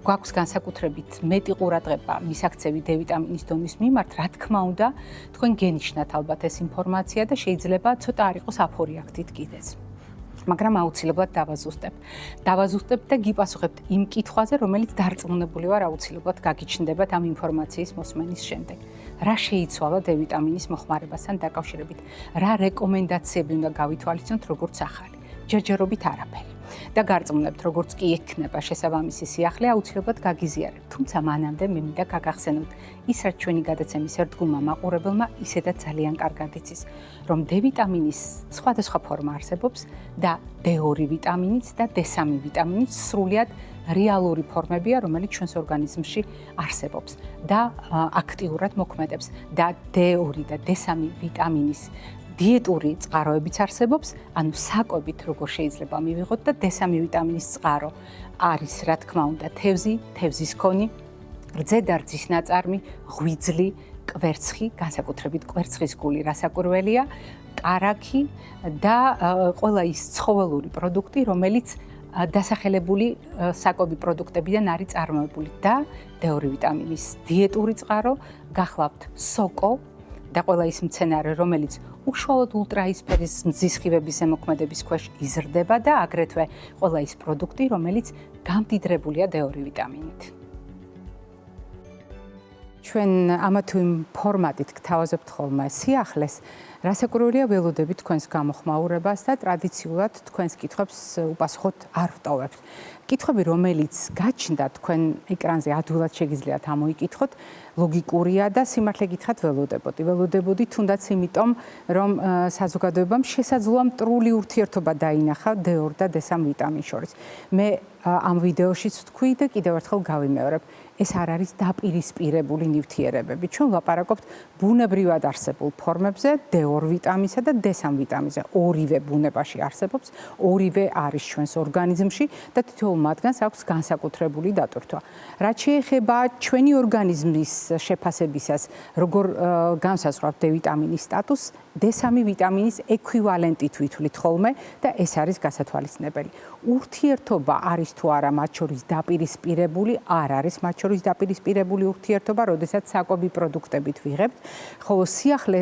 გვაქვს განსაკუთრებით მეტი ყურადღება მისაქცევი D ვიტამინის დონის მიმართ, რა თქმა უნდა, თქვენ გენიშნათ ალბათ ეს ინფორმაცია და შეიძლება ცოტა არ იყოს აფორიაქტით კიდეც. მაგრამ აუცილებლად დავაზუსტებთ და გიპასუხებთ იმ კითხვაზე, რომელიც დარწმუნებული ვარ აუცილებლად გაგიჩნდებათ ამ ინფორმაციის მოსმენის შემდეგ. რა შეიცვალა D ვიტამინის მოხმარებასთან დაკავშირებით? რა რეკომენდაციები უნდა გავითვალისწინოთ როგორც ახალი? ჯერჯერობით არაფერი. და გარწმუნებთ, როგორც კი ექნება შესაბამისი სიახლე, აუცილებლად გაგიზიარებთ. თუმცა მანამდე მე მინდა გაგახსენოთ, ის რაც ჩვენი გადაცემის ერთგულმა მაყურებელმა ისედაც ძალიან კარგად იცის, რომ D ვიტამინის სხვადასხვა ფორმა არსებობს და D2 ვიტამინიც და D3 ვიტამინიც სრულიად რეალური ფორმებია, რომელიც ჩვენს ორგანიზმში არსებობს და აქტიურად მოქმედებს და D2 და D3 ვიტამინის დიეტური წყაროებიც არსებობს, ანუ საკვებით როგორ შეიძლება მივიღოთ და D3 ვიტამინის წყარო არის, რა თქმა უნდა, თევზი, თევზის ქონი, რძედარძის ნაწარმი, ღვიძლი, კვერცხი, განსაკუთრებით კვერცხის გული რასაკვირველია, კარაქი და ყველა ის ცხოველური პროდუქტი, რომელიც დასახელებული საკვები პროდუქტებიდან არის წარმოებული და D2 ვიტამინის დიეტური წყარო, გახლავთ სოკო და ყველა ის მცენარე, რომელიც უშუალოდ ულტრაისფერის მზის სხივების ზემოქმედების ქვეშ იზრდება და აგრეთვე ყველა ის პროდუქტი, რომელიც გამდიდრებულია D2 ვიტამინით. ჩვენ ამა თუ იმ ფორმატით გთავაზებთ ხოლმე სიახლეს, რასაკვირველია ველოდებით თქვენს გამოხმაურებას და ტრადიციულად თქვენს კითხვებს უპასუხოთ არ ვტოვებთ. კითხვები, რომელიც გაჩნდა თქვენ ეკრანზე ადვილად შეგიძლიათ ამოიკითხოთ, ლოგიკურია და სიმართლე გითხრათ ველოდებოდი თუნდაც იმიტომ, რომ საზოგადოებამ შესაძლოა მტრული ურთიერთობა დაინახა D2 და D3 ვიტამინს შორის. მე ამ ვიდეოშიც ვთქვი და კიდევ ერთხელ გავიმეორებ, ეს არ არის დაპირისპირებული ნივთიერებები. ჩვენ ვლაპარაკობთ ბუნებრივად არსებულ ფორმებზე, D2 ვიტამინსა და D3 ვიტამინზე. ორივე ბუნებაში არსებობს, ორივე არის ჩვენს ორგანიზმში და თითოეულ მათგანს აქვს განსაკუთრებული დატვირთვა. რაც შეეხება ჩვენი ორგანიზმის შეფასებისას, როგორ განსაზღვრავთ D ვიტამინის სტატუსს, D3 ვიტამინის ექვივალენტით ვითვლით ხოლმე და ეს არის გასათვალისწინებელი. ურთიერთობა არის თუ არა მათ შორის დაპირისპირებული, არ არის მათ შორის დაპირისპირებული ურთიერთობა, როდესაც საკვები პროდუქტებით ვიღებთ, ხოლო სიახლე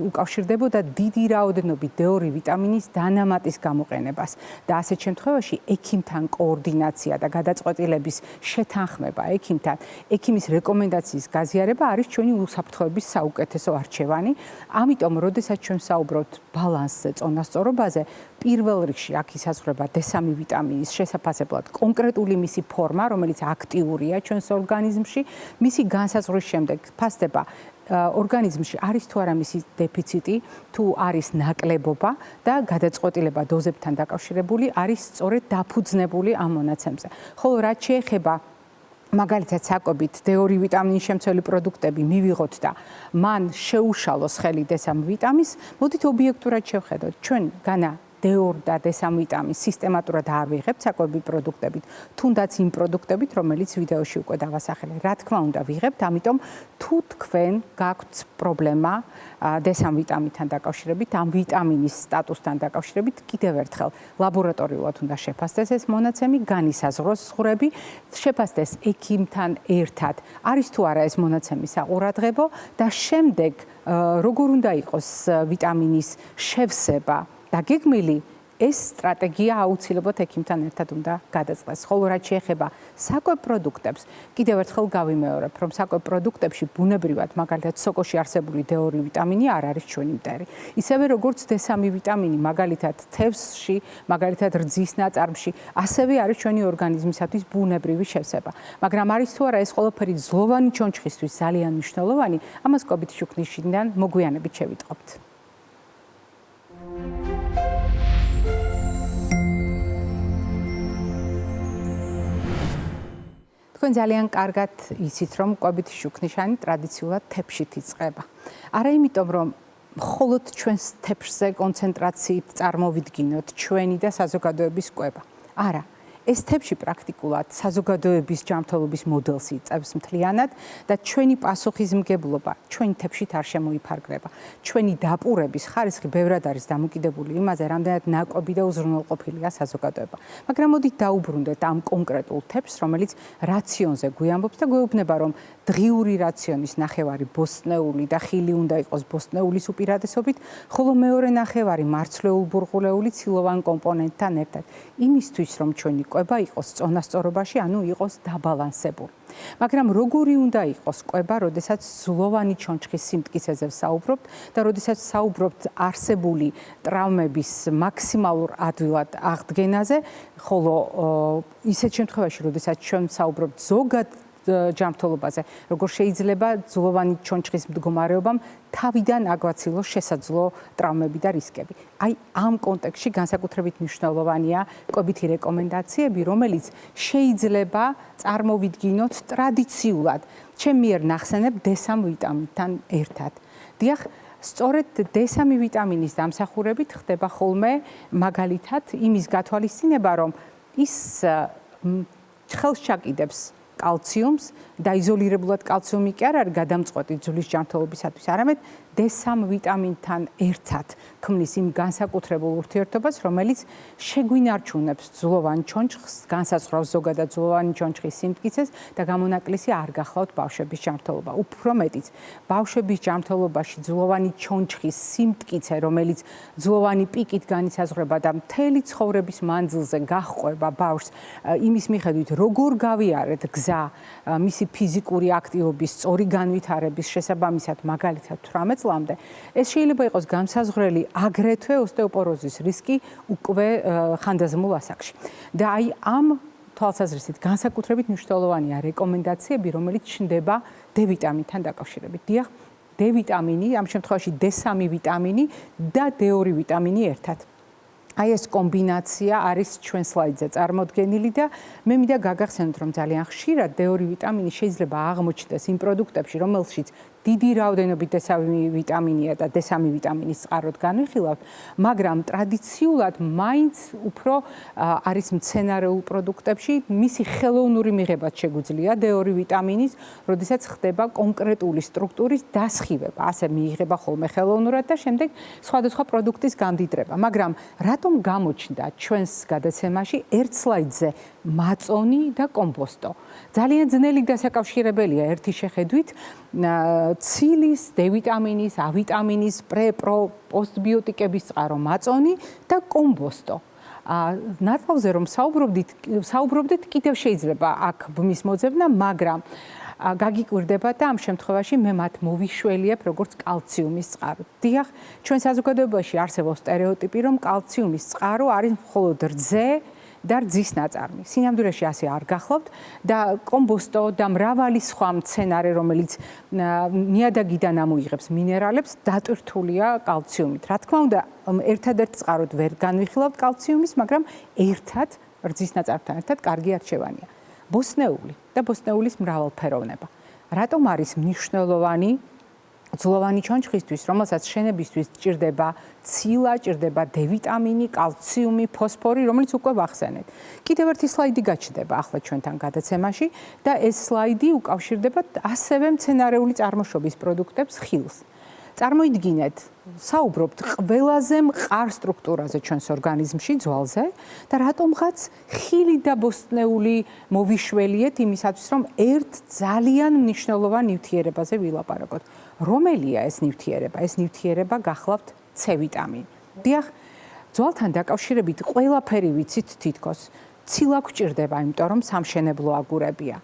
უკავშირდებოდა დიდი რაოდენობით D2 ვიტამინის დანამატის გამოყენებას და ასეთ შემთხვევაში ექიმთან კოორდინაცია და გადაწყვეტილების შეთანხმება ექიმთან, ექიმის რეკომენდაციის გაზიარება არის ჩვენი უსაფრთხოების საუკეთესო არჩევანი. ამიტომ, როდესაც ჩვენ საუბრობთ ბალანსზე, წონასწორობაზე, პირველ რიგში აქ ისაზღვრება D3 ვიტამინის შესაფასებლად კონკრეტული მისი ფორმა, რომელიც აქტიურია ჩვენს ორგანიზმში, მისი განსაზღვრის შემდეგ ფასდება ორგანიზმში არის თუ არა მისი დეფიციტი, თუ არის ნაკლებობა და გადაწყვეტილება დოზებთან დაკავშირებული არის სწორედ დაფუძნებული ამ მონაცემზე. ხოლო რაც შეეხება მაგალითად საკვებით D2 ვიტამინის შემცველი პროდუქტები მივიღოთ და მან შეუშალოს ხელი D3 ვიტამინს, მოდით ობიექტურად შევხედოთ. ჩვენ განა D2 და D3 ვიტამინს სისტემატურად არ ვიღებთ საკვები პროდუქტებით, თუნდაც იმ პროდუქტებით, რომელიც ვიდეოში უკვე დავასახელე. რა თქმა უნდა ვიღებთ, ამიტომ თუ თქვენ გაქვთ პრობლემა D3 ვიტამინთან დაკავშირებით, ამ ვიტამინის სტატუსთან დაკავშირებით, კიდევ ერთხელ ლაბორატორიულად უნდა შეფასდეს ეს მონაცემი, განისაზღვროს ზღვრები, შეფასდეს ექიმთან ერთად, არის თუ არა ეს მონაცემი საყურადღებო და შემდეგ როგორ უნდა იყოს ვიტამინის შევსება და გეგმილი ეს სტრატეგია აუცილებლად ექიმთან ერთად უნდა გადაწყდეს. ხოლო რაც შეეხება საკვებ პროდუქტებს, კიდევ ერთხელ გავიმეორებ, რომ საკვებ პროდუქტებში ბუნებრივად, მაგალითად სოკოში არსებული D2 ვიტამინი არ არის ჩვენი მტერი. ისევე როგორც D3 ვიტამინი, მაგალითად თევზში, მაგალითად რძის ნაწარმში, ასევე არის ჩვენი ორგანიზმისათვის ბუნებრივი შევსება. მაგრამ არის თუ არა ეს ყველაფერი ძლოვანი ჩონჩხისთვის ძალიან მნიშვნელოვანი, ამას კვებით შუქნის შიგნიდან მოგვიანებით შევიტყობთ. თქვენ ძალიან კარგად იცით, რომ კვებითი შუქნიშანი ტრადიციულად თეფშით იწყება. არა იმიტომ, რომ მხოლოდ ჩვენს თეფშზე კონცენტრაციით წარმოვიდგინოთ ჩვენი და საზოგადოების კვება. არა, ეს თებში პრაქტიკულად საზოგადოების ჯანმრთელობის მოდელს იწევს მთლიანად და ჩვენი პასუხისმგებლობა ჩვენი თებშით არ შემოიფარგლება. ჩვენი დაპურების ხარისხი ბევრად არის დამოკიდებული იმაზე, რამდენად ნაკვები და უზრუნველყოფილია საზოგადოება. მაგრამ მოდით დაუბრუნდეთ ამ კონკრეტულ თებს, რომელიც რაციონზე გვიამბობს და გვეუბნება, რომ დღიური რაციონის ნახევარი ბოსტნეული და ხილი უნდა იყოს ბოსტნეულის უპირატესობით, ხოლო მეორე ნახევარი მარცვლეულ ბურღულეული ცილოვან კომპონენტთან ერთად. იმისთვის, რომ ჩვენი კვება იყოს წონასწორობაში, ანუ იყოს დაბალანსებული. მაგრამ როგორი უნდა იყოს კვება, როდესაც ძვლოვანი ჩონჩხის სიმტკიცეზე ვსაუბრობთ და როდესაც ვსაუბრობთ არსებული ტრავმების მაქსიმალურ ადვილად აღდგენაზე, ხოლო ისეთ შემთხვევაში, როდესაც ჩვენ ვსაუბრობთ ზოგად ჯანმრთელობაზე, როგორ შეიძლება ძვლოვანი ჩონჩხის მდგომარეობამ თავიდან აგვაცილოს შესაძლო ტრავმები და რისკები. აი ამ კონტექსტში განსაკუთრებით მნიშვნელოვანია კვებითი რეკომენდაციები, რომელიც შეიძლება წარმოვიდგინოთ ტრადიციულად ჩემ მიერ ნახსენებ D3 ვიტამინთან ერთად. დიახ, სწორედ D3 ვიტამინის დამსახურებით ხდება ხოლმე მაგალითად იმის გათვალისწინება, რომ ის ხელს ჩაკიდებს კალციუმს და იზოლირებულად კალციუმი კი არ არის გადამწყვეტი ძვლის ჯანმრთელობისათვის, არამედ D3 ვიტამინთან ერთად ქმნის იმ განსაკუთრებულ ურთიერთობას, რომელიც შეგვინარჩუნებს ძვლოვან ჩონჩხს, განსაზღვრავს ზოგადად ძვლოვანი ჩონჩხის სიმტკიცეს და გამონაკლისი არ გახლავთ ბავშვების ჯანმრთელობა. უფრო მეტიც, ბავშვების ჯანმრთელობაში ძვლოვანი ჩონჩხის სიმტკიცე, რომელიც ძვლოვანი პიკით განისაზღვრება და მთელი ცხოვრების მანძილზე გაჰყვება ბავშვს იმის მიხედვით, როგორ გავიარეთ გზა მისი ფიზიკური აქტივობის სწორი განვითარების შესაბამისად, მაგალითად 18 წლამდე, ეს შეიძლება იყოს განსაზღვრელი აგრეთვე ოსტეოპოროზის რისკი უკვე ხანდაზმულ ასაკში. და აი ამ თვალსაზრისით განსაკუთრებით მნიშვნელოვანია რეკომენდაციები, რომელიც ჩნდება D ვიტამინთან დაკავშირებით. დიახ, D ვიტამინი, ამ შემთხვევაში D3 ვიტამინი და D2 ვიტამინი ერთად. აი ეს კომბინაცია არის ჩვენ სლაიდზე წარმოდგენილი და მე მინდა გაგახსენოთ, რომ ძალიან ხშირად D2 ვიტამინი შეიძლება აღმოჩნდეს იმ პროდუქტებში, რომელშიც დიდი რაოდენობით D3 ვიტამინია და D3 ვიტამინის წყაროდ განვიხილავთ, მაგრამ ტრადიციულად მაინც უფრო არის მცენარეულ პროდუქტებში მისი ხელოვნური მიღებაც შეგვიძლია D2 ვიტამინის, როდესაც ხდება კონკრეტული სტრუქტურის დასხივება, ასე მიიღება ხოლმე ხელოვნურად და შემდეგ სხვადასხვა პროდუქტის გამდიდრება. მაგრამ რატომ გამოჩნდა ჩვენს გადაცემაში ერთ სლაიდზე მაწონი და კომბოსტო? ძალიან ძნელი დასაკავშირებელია ერთი შეხედვით ცილის, D ვიტამინის, A ვიტამინის, პრო, პოსტბიოტიკების წყარო მაწონი და კომბოსტო. ნათლავზე რომ საუბრობდით, კიდევ შეიძლება აქ ბმის მოძებნა, მაგრამ გაგიკვირდება და ამ შემთხვევაში მე მათ მოვიშველიებ როგორც კალციუმის წყარო. დიახ, ჩვენ საზოგადოებაში არსებობს სტერეოტიპი, რომ კალციუმის წყარო არის მხოლოდ რძე და რძის ნაწარმი. სინამდვილეში ასე არ გახლავთ და კომბოსტო და მრავალი სხვა მცენარე, რომელიც ნიადაგიდან ამოიღებს მინერალებს, დატვირთულია კალციუმით. რა თქმა უნდა, ერთადერთ წყაროდ ვერ განვიხილავთ კალციუმის, მაგრამ ერთად რძის ნაწარმთან ერთად კარგი არჩევანია. ბოსტნეული და ბოსტნეულის მრავალფეროვნება. რატომ არის მნიშვნელოვანი ძვლოვანი ჩონჩხისთვის, რომელსაც შენებისთვის ჭირდება ცილა, ჭირდება D ვიტამინი, კალციუმი, ფოსფორი, რომელიც უკვე ვახსენეთ. კიდევ ერთი სლაიდი გაჩნდება ახლა ჩვენთან გადაცემაში და ეს სლაიდი უკავშირდება ასევე მცენარეული წარმოშობის პროდუქტებს ხილს. წარმოიდგინეთ, საუბრობთ ყველაზე მყარ სტრუქტურაზე ჩვენს ორგანიზმში, ძვალზე და რატომღაც ხილი და ბოსტნეული მოვიშველიეთ იმისათვის, რომ ერთ ძალიან მნიშვნელოვან ნივთიერებაზე ვილაპარაკოთ. რომელია ეს ნივთიერება? ეს ნივთიერება გახლავთ C ვიტამინი. დიახ, ძვალთან დაკავშირებით ყველაფერი ვიცით თითქოს. ცილა გვჭირდება, იმიტომ რომ სამშენებლო აგურებია.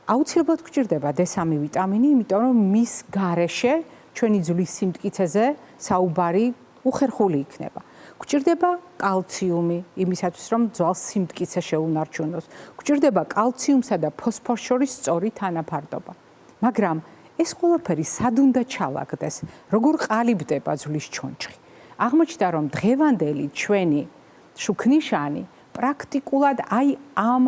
აუცილებლად გვჭირდება D3 ვიტამინი, იმიტომ რომ მის გარეშე ჩვენი ძვლის სიმტკიცეზე საუბარი უხერხული იქნება. გვჭირდება კალციუმი იმისათვის, რომ ძვალს სიმტკიცე შეუნარჩუნოს. გვჭირდება კალციუმსა და ფოსფორს შორის სწორი თანაფარდობა. მაგრამ ეს ყველაფერი სად უნდა ჩალაგდეს? როგორ ყალიბდება ძვლის ჩონჩხი? აღმოჩნდა, რომ დღევანდელი ჩვენი შუქნიშანი პრაქტიკულად აი ამ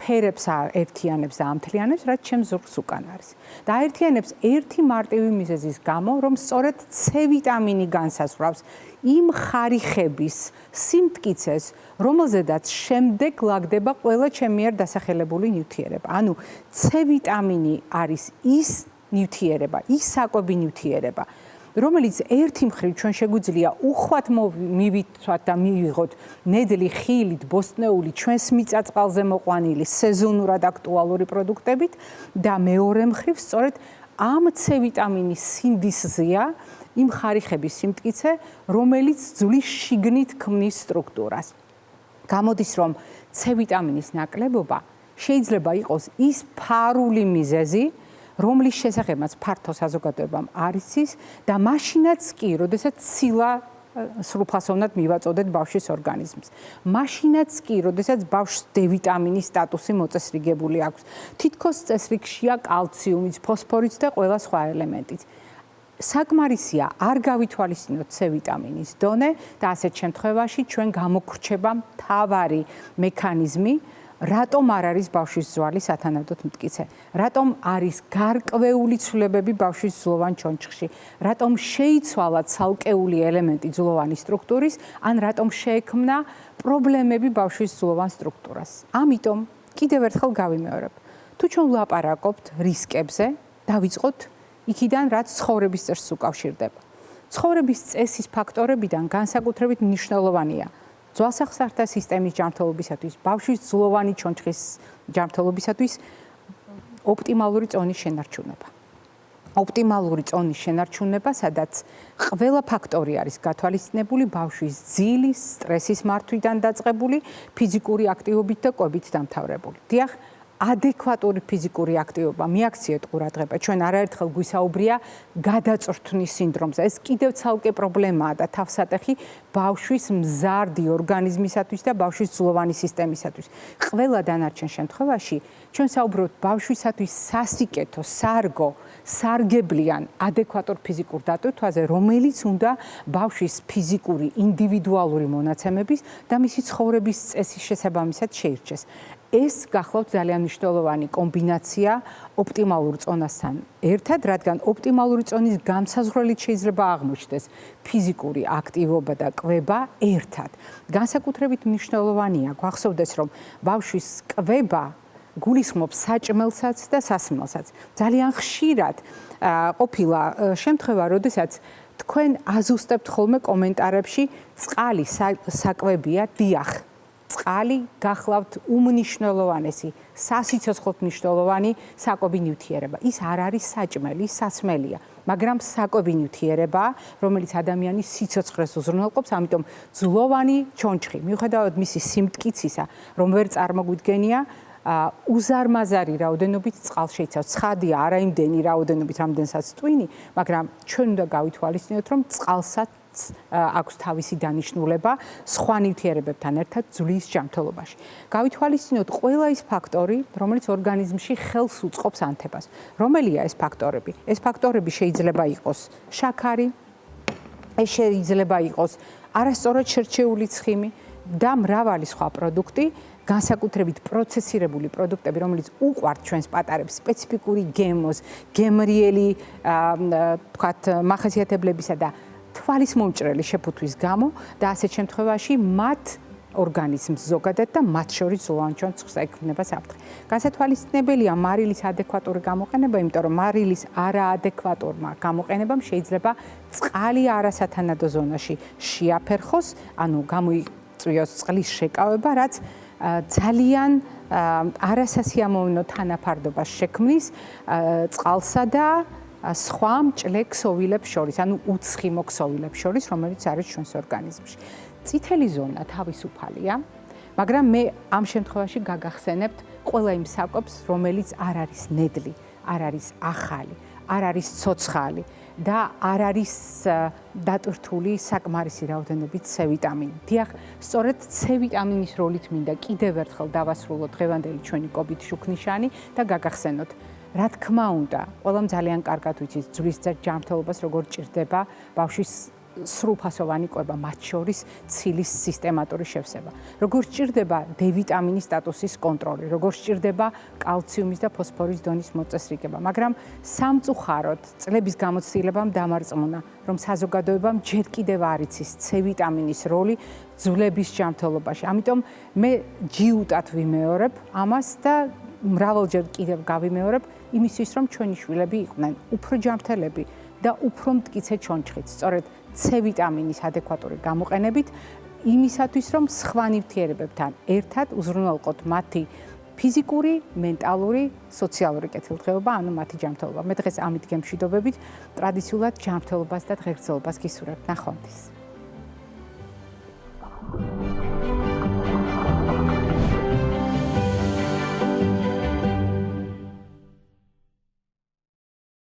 ფერებს აერთიანებს და ამთლიანებს, რაც ჩემს ზურგს უკან არის. და აერთიანებს ერთი მარტივი მიზეზის გამო, რომ სწორედ C ვიტამინი განსაზღვრავს იმ ხარიხების სიმტკიცეს, რომელზედაც შემდეგ ლაგდება ყველა ჩემი მიერ დასახელებული ნივთიერება. ანუ C ვიტამინი არის ის ნივთიერება, ის საკვები ნივთიერება, რომელიც ერთი მხრივ ჩვენ შეგვიძლია უხვად მივიცვათ და მივიღოთ ნედლი ხილით, ბოსტნეული, ჩვენს მიწა-წყალზე მოყვანილი სეზონურად აქტუალური პროდუქტებით და მეორე მხრივ სწორედ ამ C ვიტამინის სინდისზეა იმ ხარიხების სიმტკიცე, რომელიც ძვლის შიგნით ქმნის სტრუქტურას. გამოდის, რომ C ვიტამინის ნაკლებობა შეიძლება იყოს ის ფარული მიზეზი, რომლის შესახებაც ფართო საზოგადოებამ არ იცის და მაშინაც კი, როდესაც ცილა სრულფასოვნად მივაწოდეთ ბავშვის ორგანიზმს. მაშინაც კი, როდესაც ბავშვს D ვიტამინის სტატუსი მოწესრიგებული აქვს. თითქოს წესრიგშია კალციუმიც, ფოსფორიც და ყველა სხვა ელემენტიც. საკმარისია არ გავითვალისწინოთ C ვიტამინის დონე და ასეთ შემთხვევაში ჩვენ გამოგრჩება მთავარი მექანიზმი, რატომ არ არის ბავშვის ძვალი სათანადოდ მტკიცე? რატომ არის გარკვეული ცვლილებები ბავშვის ძვლოვან ჩონჩხში? რატომ შეიცვალა ცალკეული ელემენტი ძვლოვანი სტრუქტურის, ან რატომ შეექმნა პრობლემები ბავშვის ძვლოვან სტრუქტურას? ამიტომ კიდევ ერთხელ გავიმეორებ. თუ ჩვენ ვლაპარაკობთ რისკებზე, დავიწყოთ იქიდან, რაც ცხოვრების წესს უკავშირდება. ცხოვრების წესის ფაქტორებიდან განსაკუთრებით მნიშვნელოვანია ძვალსახსართა სისტემის ჯანმრთელობისათვის, ბავშვის ძვლოვანი ჩონჩხის ჯანმრთელობისათვის ოპტიმალური წონის შენარჩუნება. ოპტიმალური წონის შენარჩუნება, სადაც ყველა ფაქტორი არის გათვალისწინებული ბავშვის ძილის, სტრესის მართვიდან დაწყებული, ფიზიკური აქტივობით და კვებით დამთავრებული. დიახ, ადეკვატური ფიზიკური აქტივობა, მიაქციეთ ყურადღება, ჩვენ არაერთხელ გვისაუბრია გადაწვრთნის სინდრომზე. ეს კიდევ ცალკე პრობლემაა და თავსატეხი ბავშვის მზარდი ორგანიზმისათვის და ბავშვის ძვლოვანი სისტემისათვის. ყველა დანარჩენ შემთხვევაში ჩვენ საუბრობთ ბავშვისათვის სასიკეთო, სარგო, სარგებლიან, ადეკვატურ ფიზიკურ დატვირთვაზე, რომელიც უნდა ბავშვის ფიზიკური, ინდივიდუალური მონაცემების და მისი ცხოვრების წესის შესაბამისად შეირჩეს. ეს გახლავთ ძალიან მნიშვნელოვანი კომბინაცია ოპტიმალურ წონასთან ერთად, რადგან ოპტიმალური წონის განსაზღვრელით შეიძლება აღმოჩნდეს ფიზიკური აქტივობა და კვება ერთად. განსაკუთრებით მნიშვნელოვანია გვახსოვდეს, რომ ბავშვის კვება გულისხმობს საჭმელსაც და სასმელსაც. ძალიან ხშირად ყოფილა შემთხვევა, როდესაც თქვენ აზუსტებთ ხოლმე კომენტარებში წყალი საკვებია, დიახ. წყალი გახლავთ უმნიშვნელოვანესი, სასიცოცხლოდ მნიშვნელოვანი საკვები ნივთიერება. ის არ არის საჭმელი, ის სასმელია, მაგრამ საკვები ნივთიერება, რომელიც ადამიანის სიცოცხლეს უზრუნველყოფს, ამიტომ ძვლოვანი ჩონჩხი, მიუხედავად მისი სიმტკიცისა, რომ ვერ წარმოგვიდგენია, უზარმაზარი რაოდენობით წყალს შეიცავს. ცხადია, არა იმდენი რაოდენობით, რამდენსაც ტვინი, მაგრამ ჩვენ უნდა გავითვალისწინოთ, რომ წყალსაც აქვს თავისი დანიშნულება სხვა ნივთიერებებთან ერთად ძვლის ჯანმრთელობაში. გავითვალისწინოთ ყველა ის ფაქტორი, რომელიც ორგანიზმში ხელს უწყობს ანთებას. რომელია ეს ფაქტორები? ეს ფაქტორები შეიძლება იყოს შაქარი, ეს შეიძლება იყოს არასწორად შერჩეული ცხიმი და მრავალი სხვა პროდუქტი, განსაკუთრებით პროცესირებული პროდუქტები, რომელიც უყვართ ჩვენს პატარებს სპეციფიკური გემოს, გემრიელი, თქვათ, მახასიათებლებისა და თვალის მომჭრელი შეფუთვის გამო და ასეთ შემთხვევაში მათ ორგანიზმს ზოგადად და მათ შორის ძვლოვან ჩონჩხს ექმნება საფრთხე. განსათვალისწინებელია მარილის ადეკვატური გამოყენება, იმიტომ რომ მარილის არაადეკვატურმა გამოყენებამ შეიძლება წყალი არასათანადო ზონაში შეაფერხოს, ანუ გამოიწვიოს წყლის შეკავება, რაც ძალიან არასასიამოვნო თანაფარდობას შექმნის წყალსა და სხვა მჭლე ქსოვილებს შორის, ანუ უცხიმო ქსოვილებს შორის, რომელიც არის ჩვენს ორგანიზმში. წითელი ზონა თავისუფალია, მაგრამ მე ამ შემთხვევაში გაგახსენებთ ყველა იმ საკვებს, რომელიც არ არის ნედლი, არ არის ახალი, არ არის ცოცხალი და არ არის დატვირთული საკმარისი რაოდენობით C ვიტამინი. დიახ, სწორედ C ვიტამინის როლით მინდა კიდევ ერთხელ დავასრულოთ დღევანდელი ჩვენი კობით შუქნიშანი და გაგახსენოთ. რა თქმა უნდა, ყველამ ძალიან კარგად ვიცით ძვლის ჯანმრთელობას როგორ ჭირდება ბავშვის სრულფასოვანი კვება, მათ შორის ცილის სისტემატური შევსება. Როგორც ჭირდება დ-ვიტამინის სტატუსის კონტროლი, როგორც ჭირდება კალციუმის და ფოსფორის დონის მოწესრიგება, მაგრამ სამწუხაროდ წლების გამოცდილებამ დამარწმუნა, რომ საზოგადოებამ ჯერ კიდევ არ იცის C-ვიტამინის როლი ძვლების ჯანმრთელობაში. ამიტომ მე ჯიუტად ვიმეორებ ამას და მრავალჯერ კიდევ გავიმეორებ იმისთვის, რომ ჩვენი შვილები იყვნენ უფრო ჯანმრთელები და უფრო მტკიცე ჩონჩხით. სწორედ C-ვიტამინის ადეკვატური გამოყენებით იმისათვის, რომ სხვა ნივთიერებებთან ერთად უზრუნველყოთ მათი ფიზიკური, მენტალური, სოციალური კეთილდღეობა, ანუ მათი ჯანმრთელობა. მე დღეს ამით გემშვიდობებით ტრადიციულად ჯანმრთელობას და ღირსეულობას გისურვებთ. ნახვამდის.